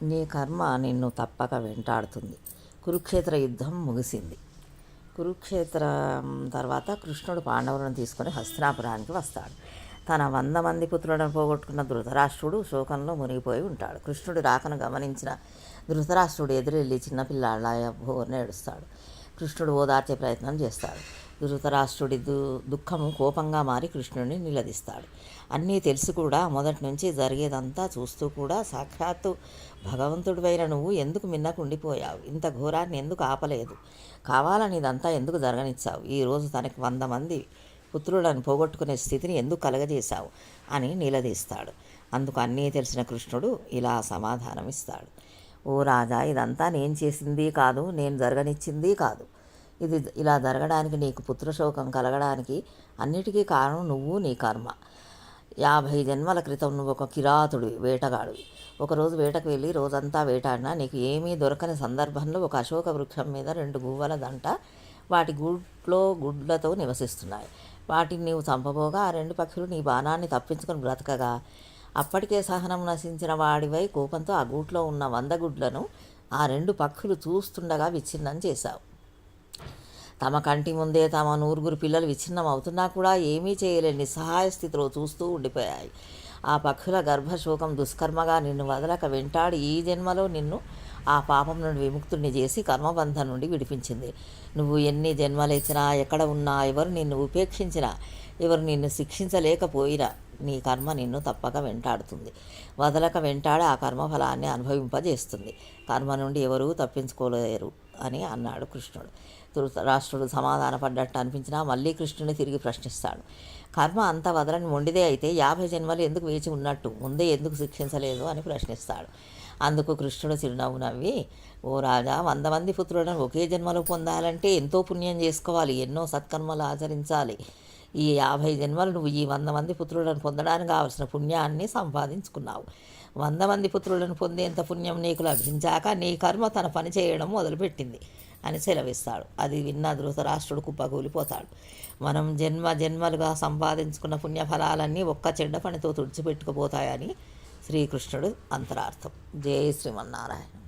నీ కర్మ నిన్ను తప్పక వెంటాడుతుంది. కురుక్షేత్ర యుద్ధం ముగిసింది. కురుక్షేత్రం తర్వాత కృష్ణుడు పాండవులను తీసుకొని హస్తినాపురానికి వస్తాడు. తన 100 మంది పుత్రులను పోగొట్టుకున్న ధృతరాష్ట్రుడు శోకంలో మునిగిపోయి ఉంటాడు. కృష్ణుడి రాకను గమనించిన ధృతరాష్ట్రుడు ఎదురెళ్ళి చిన్నపిల్లాళ్ళ భోర్ని ఏడుస్తాడు. కృష్ణుడు ఓదార్చే ప్రయత్నం చేస్తాడు. ధృతరాష్ట్రుడి దుఃఖము కోపంగా మారి కృష్ణుడిని నిలదీస్తాడు. అన్నీ తెలిసి కూడా మొదటి నుంచి జరిగేదంతా చూస్తూ కూడా సాక్షాత్తు భగవంతుడివైన నువ్వు ఎందుకు మిన్నకుండిపోయావు? ఇంత ఘోరాన్ని ఎందుకు ఆపలేదు? కావాలని ఇదంతా ఎందుకు జరగనిచ్చావు? ఈరోజు తనకి 100 మంది పుత్రులను పోగొట్టుకునే స్థితిని ఎందుకు కలగజేశావు అని నిలదీస్తాడు. అందుకు అన్నీ తెలిసిన కృష్ణుడు ఇలా సమాధానం ఇస్తాడు. ఓ రాజా, ఇదంతా నేను చేసింది కాదు, నేను జరగనిచ్చింది కాదు. ఇది ఇలా జరగడానికి, నీకు పుత్రశోకం కలగడానికి అన్నిటికీ కారణం నువ్వు, నీ కర్మ. 50 జన్మల క్రితం నువ్వు ఒక కిరాతుడివి, వేటగాడివి. ఒకరోజు వేటకు వెళ్ళి రోజంతా వేటాడినా నీకు ఏమీ దొరకని సందర్భంలో ఒక అశోక వృక్షం మీద 2 గువ్వల దంట వాటి గుడ్లతో నివసిస్తున్నాయి. వాటిని నీవు చంపబోగా ఆ 2 పక్షులు నీ బాణాన్ని తప్పించుకొని బ్రతకగా అప్పటికే సహనం నశించిన వాడివై కోపంతో ఆ గూట్లో ఉన్న 100 గుడ్లను ఆ 2 పక్షులు చూస్తుండగా విచ్ఛిన్నం చేశావు. తమ కంటి ముందే తమ 100 పిల్లలు విచ్ఛిన్నం అవుతున్నా కూడా ఏమీ చేయలేని నిస్సహాయ స్థితిలో చూస్తూ ఉండిపోయాయి. ఆ పక్షుల గర్భశోకం దుష్కర్మగా నిన్ను వదలక వెంటాడి ఈ జన్మలో నిన్ను ఆ పాపం నుండి విముక్తుడిని చేసి కర్మబంధం నుండి విడిపించింది. నువ్వు ఎన్ని జన్మలెచ్చినా, ఎక్కడ ఉన్నా, ఎవరు నిన్ను ఉపేక్షించినా, ఎవరు నిన్ను శిక్షించలేకపోయినా నీ కర్మ నిన్ను తప్పక వెంటాడుతుంది. వదలక వెంటాడి ఆ కర్మఫలాన్ని అనుభవింపజేస్తుంది. కర్మ నుండి ఎవరూ తప్పించుకోలేరు అని అన్నాడు కృష్ణుడు. ధృతరాష్ట్రుడు సమాధానపడ్డట్టు అనిపించినా మళ్ళీ కృష్ణుని తిరిగి ప్రశ్నిస్తాడు. కర్మ అంత వదలని మొండిదే అయితే 50 జన్మలు ఎందుకు వేచి ఉన్నట్టు? ముందే ఎందుకు శిక్షించలేదు అని ప్రశ్నిస్తాడు. అందుకు కృష్ణుడు చిరునవ్వు నవ్వి, ఓ రాజా, 100 మంది పుత్రులను ఒకే జన్మలో పొందాలంటే ఎంతో పుణ్యం చేసుకోవాలి, ఎన్నో సత్కర్మలు ఆచరించాలి. ఈ 50 జన్మలు నువ్వు ఈ 100 మంది పుత్రులను పొందడానికి కావలసిన పుణ్యాన్ని సంపాదించుకున్నావు. 100 మంది పుత్రులను పొందేంత పుణ్యం నీకు లభించాక నీ కర్మ తన పని చేయడం మొదలుపెట్టింది అని సెలవిస్తాడు. అది విన్న ధృతరాష్ట్రుడు కుప్పకూలిపోతాడు. మనం జన్మలుగా సంపాదించుకున్న పుణ్యఫలాలన్నీ ఒక్క చెడ్డ పనితో తుడిచిపెట్టుకుపోతాయని శ్రీకృష్ణుడు అంతరార్థం. జై శ్రీమన్నారాయణ.